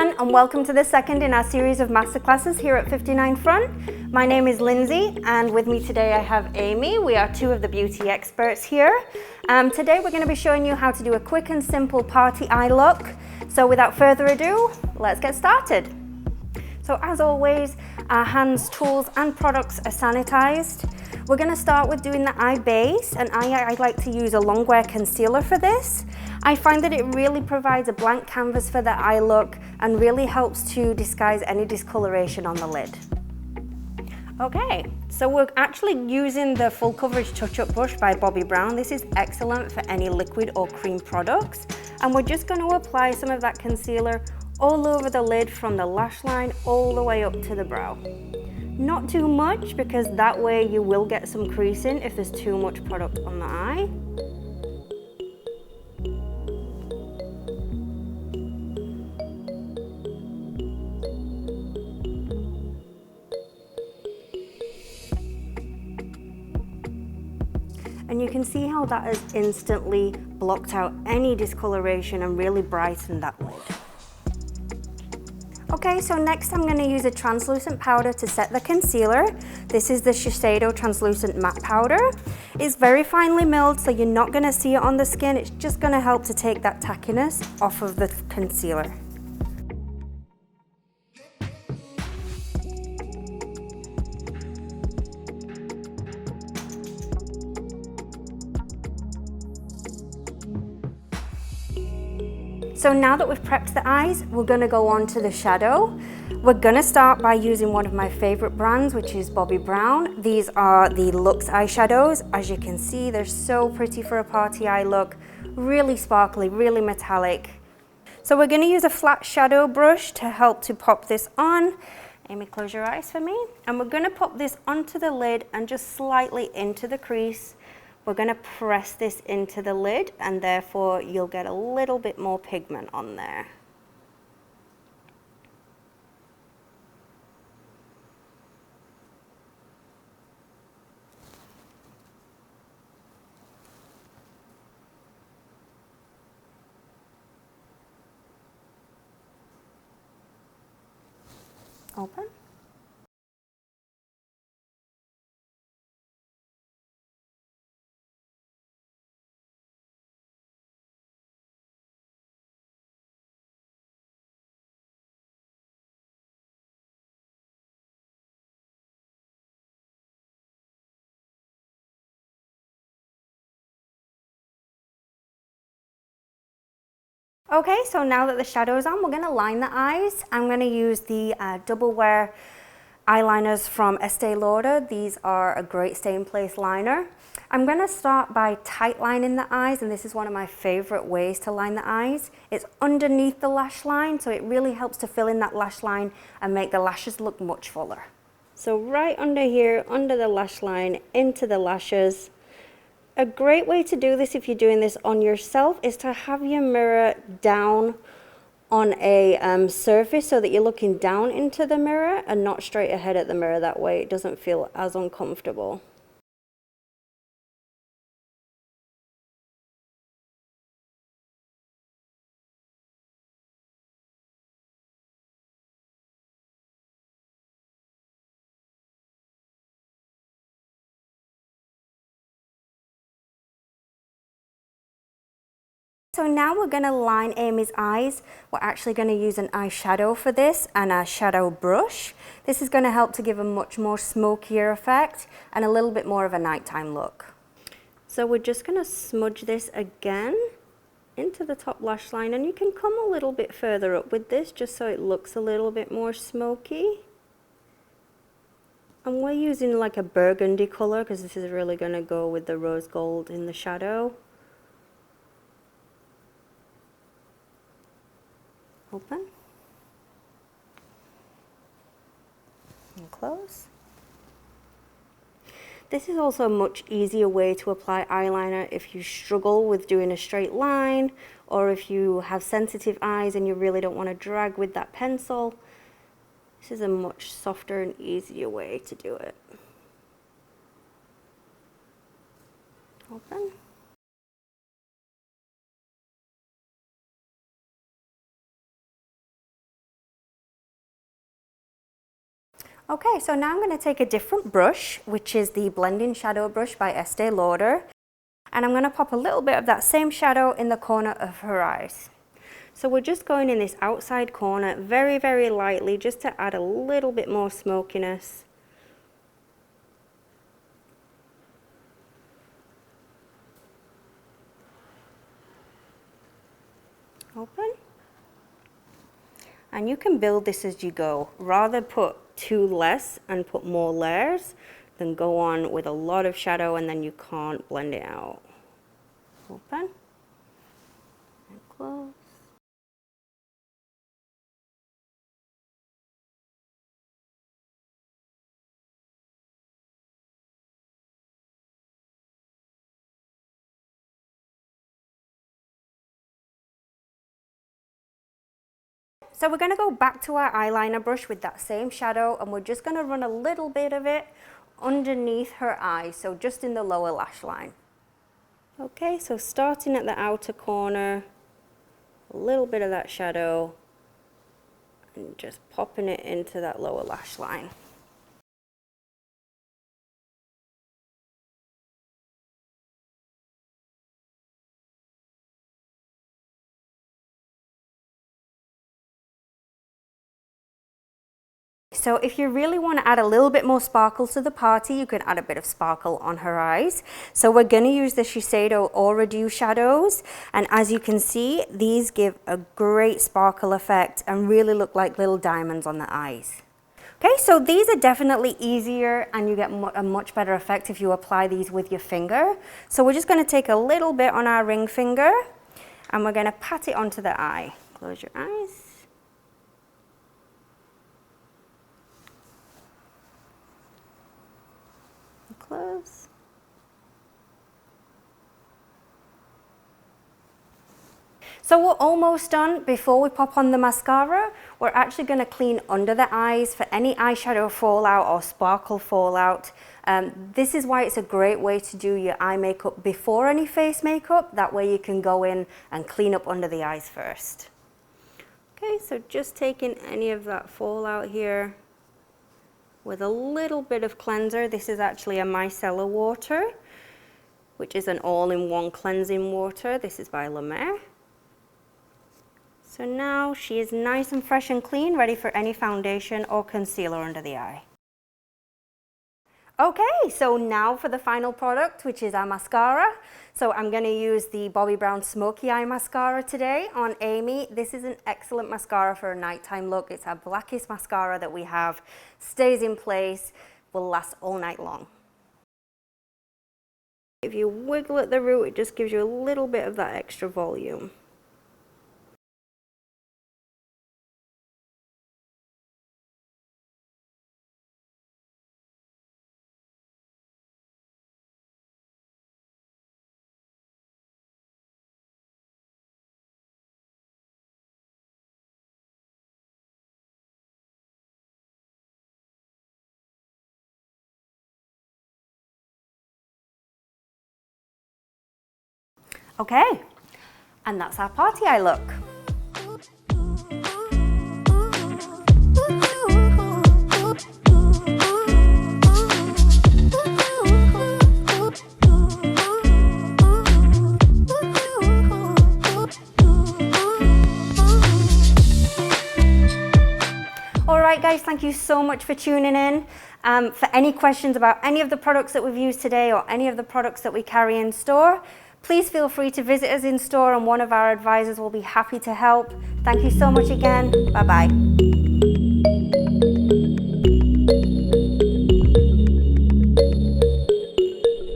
everyone, and welcome to the second in our series of masterclasses here at 59 Front. My name is Lindsay, and with me today I have Amy. We are two of the beauty experts here. Today we're going to be showing you how to do a quick and simple party eye look. So without further ado, let's get started. So as always, our hands, tools and products are sanitized. We're going to start with doing the eye base, and I like to use a long wear concealer for this. I find that it really provides a blank canvas for the eye look and really helps to disguise any discoloration on the lid. Okay, so we're actually using the full coverage touch-up brush by Bobbi Brown. This is excellent for any liquid or cream products, and we're just going to apply some of that concealer all over the lid from the lash line all the way up to the brow. Not too much, because that way you will get some creasing if there's too much product on the eye. And you can see how that has instantly blocked out any discoloration and really brightened that lid. Okay, so next I'm going to use a translucent powder to set the concealer. This is the Shiseido Translucent Matte Powder. It's very finely milled, so you're not going to see it on the skin. It's just going to help to take that tackiness off of the concealer. So now that we've prepped the eyes, we're going to go on to the shadow. We're going to start by using one of my favorite brands, which is Bobbi Brown. These are the Luxe eyeshadows. As you can see, they're so pretty for a party eye look. Really sparkly, really metallic. So we're going to use a flat shadow brush to help to pop this on. Amy, close your eyes for me. And we're going to pop this onto the lid and just slightly into the crease. We're going to press this into the lid, and therefore you'll get a little bit more pigment on there. Open. Okay, so now that the shadow is on, we're going to line the eyes. I'm going to use the double wear eyeliners from Estee Lauder. These are a great stay in place liner. I'm going to start by tight lining the eyes, and this is one of my favorite ways to line the eyes. It's underneath the lash line, so it really helps to fill in that lash line and make the lashes look much fuller. So right under here, under the lash line, into the lashes. A great way to do this if you're doing this on yourself is to have your mirror down on a surface so that you're looking down into the mirror and not straight ahead at the mirror. That way it doesn't feel as uncomfortable. So now we're going to line Amy's eyes. We're actually going to use an eyeshadow for this and a shadow brush. This is going to help to give a much more smokier effect and a little bit more of a nighttime look. So we're just going to smudge this again into the top lash line, and you can come a little bit further up with this just so it looks a little bit more smoky. And we're using like a burgundy color because this is really going to go with the rose gold in the shadow. Open and close. This is also a much easier way to apply eyeliner if you struggle with doing a straight line, or if you have sensitive eyes and you really don't want to drag with that pencil. This is a much softer and easier way to do it. Open. Okay, so now I'm going to take a different brush, which is the Blending Shadow Brush by Estee Lauder, and I'm going to pop a little bit of that same shadow in the corner of her eyes. So we're just going in this outside corner very, very lightly, just to add a little bit more smokiness. Open. And you can build this as you go. Rather put too less and put more layers than go on with a lot of shadow and then you can't blend it out. Open and close. So we're going to go back to our eyeliner brush with that same shadow, and we're just going to run a little bit of it underneath her eyes, so just in the lower lash line. Okay, so starting at the outer corner, a little bit of that shadow, and just popping it into that lower lash line. So if you really want to add a little bit more sparkle to the party, you can add a bit of sparkle on her eyes. So we're going to use the Shiseido Aura Dew shadows, and as you can see, these give a great sparkle effect and really look like little diamonds on the eyes. Okay, so these are definitely easier and you get a much better effect if you apply these with your finger. So we're just going to take a little bit on our ring finger and we're going to pat it onto the eye. Close your eyes. Close. So we're almost done. Before we pop on the mascara, we're actually going to clean under the eyes for any eyeshadow fallout or sparkle fallout. This is why it's a great way to do your eye makeup before any face makeup. That way you can go in and clean up under the eyes first. Okay, so just taking any of that fallout here with a little bit of cleanser. This is actually a micellar water, which is an all-in-one cleansing water. This is by La Mer. So now she is nice and fresh and clean, ready for any foundation or concealer under the eye. Okay, so now for the final product, which is our mascara. So I'm going to use the Bobbi Brown Smoky Eye Mascara today on Amy. This is an excellent mascara for a nighttime look. It's our blackest mascara that we have. Stays in place, will last all night long. If you wiggle at the root, it just gives you a little bit of that extra volume. Okay, and that's our party eye look. Alright guys, thank you so much for tuning in. For any questions about any of the products that we've used today or any of the products that we carry in store, please feel free to visit us in store and one of our advisors will be happy to help. Thank you so much again. Bye-bye.